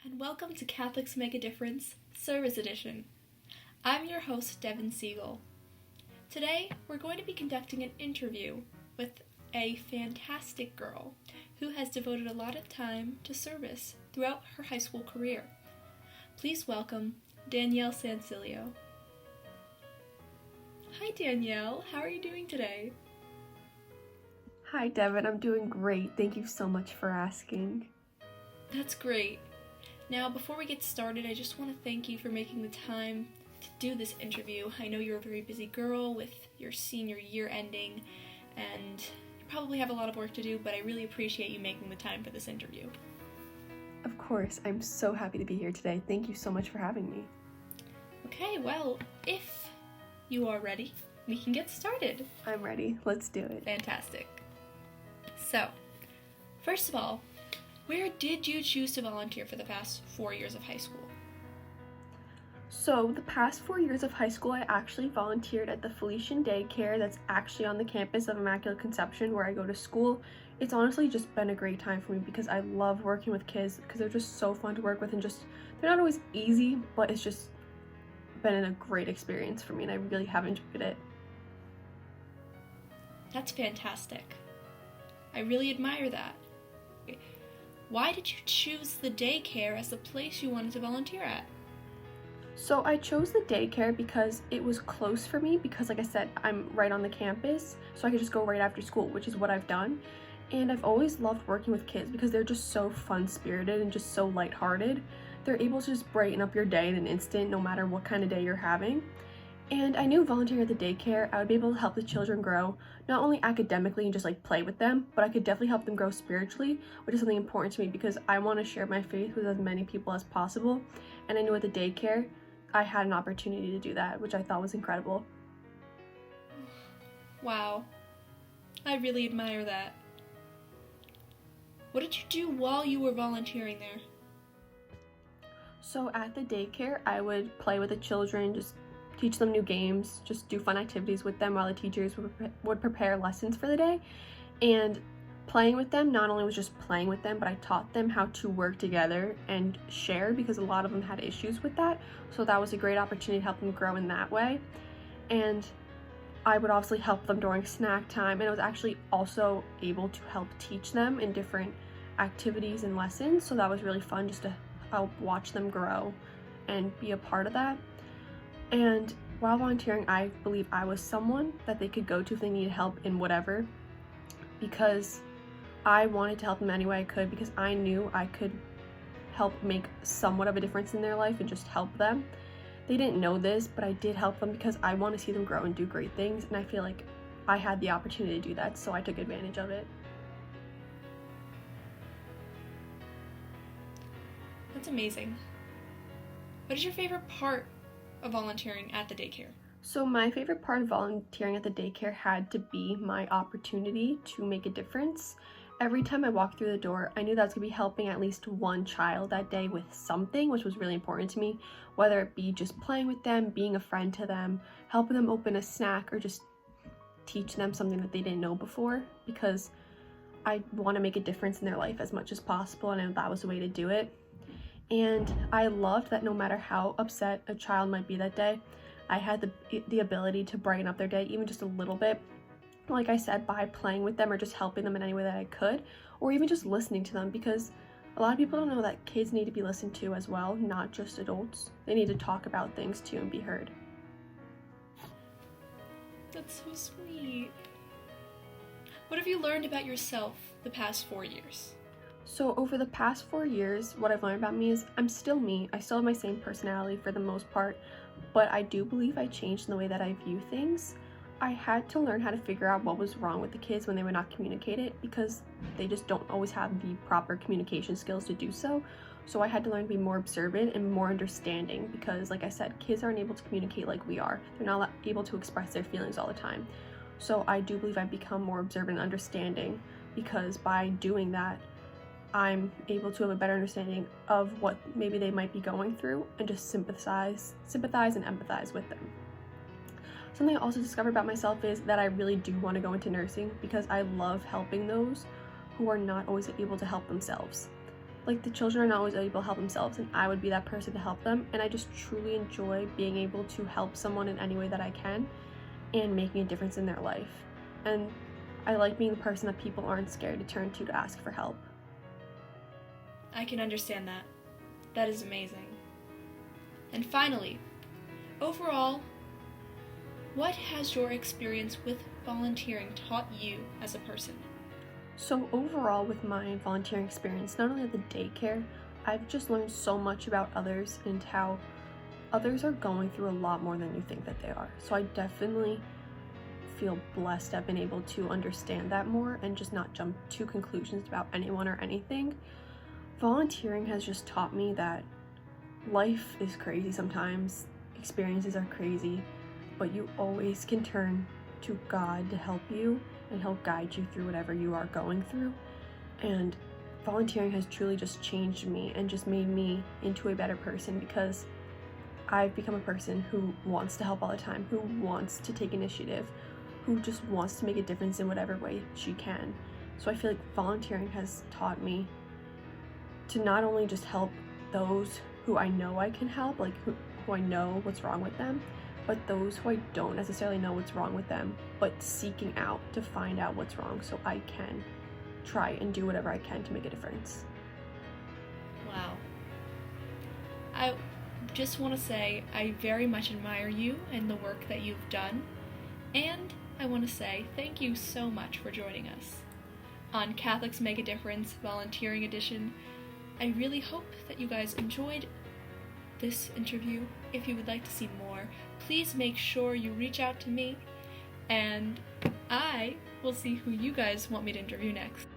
and welcome to Catholics Make a Difference Service Edition. I'm your host, Devin Siegel. Today, we're going to be conducting an interview with a fantastic girl who has devoted a lot of time to service throughout her high school career. Please welcome Danielle Sansilio. Hi Danielle, how are you doing today? Hi Devin, I'm doing great. Thank you so much for asking. That's great. Now, before we get started, I just want to thank you for making the time to do this interview. I know you're a very busy girl with your senior year ending, and you probably have a lot of work to do, but I really appreciate you making the time for this interview. Of course, I'm so happy to be here today. Thank you so much for having me. Okay, well, if you are ready, we can get started. I'm ready. Let's do it. Fantastic. So, first of all, where did you choose to volunteer for the past 4 years of high school? So, the past 4 years of high school, I actually volunteered at the Felician Daycare that's actually on the campus of Immaculate Conception where I go to school. It's honestly just been a great time for me because I love working with kids because they're just so fun to work with and they're not always easy, but it's just been a great experience for me and I really have enjoyed it. That's fantastic. I really admire that. Why did you choose the daycare as the place you wanted to volunteer at? So I chose the daycare because it was close for me because like I said, I'm right on the campus, so I could just go right after school, which is what I've done. And I've always loved working with kids because they're just so fun-spirited and just so lighthearted. They're able to just brighten up your day in an instant, no matter what kind of day you're having. And I knew volunteering at the daycare, I would be able to help the children grow, not only academically and just like play with them, but I could definitely help them grow spiritually, which is something important to me because I want to share my faith with as many people as possible. And I knew at the daycare, I had an opportunity to do that, which I thought was incredible. Wow. I really admire that. What did you do while you were volunteering there? So at the daycare, I would play with the children, just teach them new games, just do fun activities with them while the teachers would prepare lessons for the day. And playing with them not only was just playing with them, but I taught them how to work together and share because a lot of them had issues with that. So that was a great opportunity to help them grow in that way. And I would obviously help them during snack time, and I was actually also able to help teach them in different activities and lessons. So that was really fun just to help watch them grow and be a part of that. And while volunteering, I believe I was someone that they could go to if they needed help in whatever, because I wanted to help them any way I could because I knew I could help make somewhat of a difference in their life and just help them. They didn't know this, but I did help them because I want to see them grow and do great things, and I feel like I had the opportunity to do that, so I took advantage of it. That's amazing. What is your favorite part of volunteering at the daycare? So my favorite part of volunteering at the daycare had to be my opportunity to make a difference. Every time I walked through the door, I knew that I was going to be helping at least one child that day with something, which was really important to me, whether it be just playing with them, being a friend to them, helping them open a snack, or just teach them something that they didn't know before, because I want to make a difference in their life as much as possible, and I knew that was the way to do it. And I loved that no matter how upset a child might be that day, I had the ability to brighten up their day even just a little bit. Like I said, by playing with them or just helping them in any way that I could, or even just listening to them, because a lot of people don't know that kids need to be listened to as well, not just adults. They need to talk about things too and be heard. That's so sweet. What have you learned about yourself the past 4 years? So over the past 4 years, what I've learned about me is I'm still me. I still have my same personality for the most part, but I do believe I changed in the way that I view things. I had to learn how to figure out what was wrong with the kids when they would not communicate it because they just don't always have the proper communication skills to do so. So I had to learn to be more observant and more understanding because, like I said, kids aren't able to communicate like we are. They're not able to express their feelings all the time. So I do believe I've become more observant and understanding because by doing that, I'm able to have a better understanding of what maybe they might be going through and just sympathize and empathize with them. Something I also discovered about myself is that I really do want to go into nursing because I love helping those who are not always able to help themselves. like, the children are not always able to help themselves, and I would be that person to help them, and I just truly enjoy being able to help someone in any way that I can and making a difference in their life. And I like being the person that people aren't scared to turn to ask for help. I can understand that. That is amazing. And finally, overall, what has your experience with volunteering taught you as a person? So overall, with my volunteering experience, not only at the daycare, I've just learned so much about others and how others are going through a lot more than you think that they are. So I definitely feel blessed I've been able to understand that more and just not jump to conclusions about anyone or anything. Volunteering has just taught me that life is crazy sometimes, experiences are crazy, but you always can turn to God to help you, and He'll guide you through whatever you are going through. And volunteering has truly just changed me and just made me into a better person, because I've become a person who wants to help all the time, who wants to take initiative, who just wants to make a difference in whatever way she can. So I feel like volunteering has taught me to not only just help those who I know I can help, like who I know what's wrong with them, but those who I don't necessarily know what's wrong with them, but seeking out to find out what's wrong so I can try and do whatever I can to make a difference. Wow. I just want to say I very much admire you and the work that you've done, and I want to say thank you so much for joining us on Catholics Make a Difference Volunteering Edition. I really hope that you guys enjoyed this interview. If you would like to see more, please make sure you reach out to me, and I will see who you guys want me to interview next.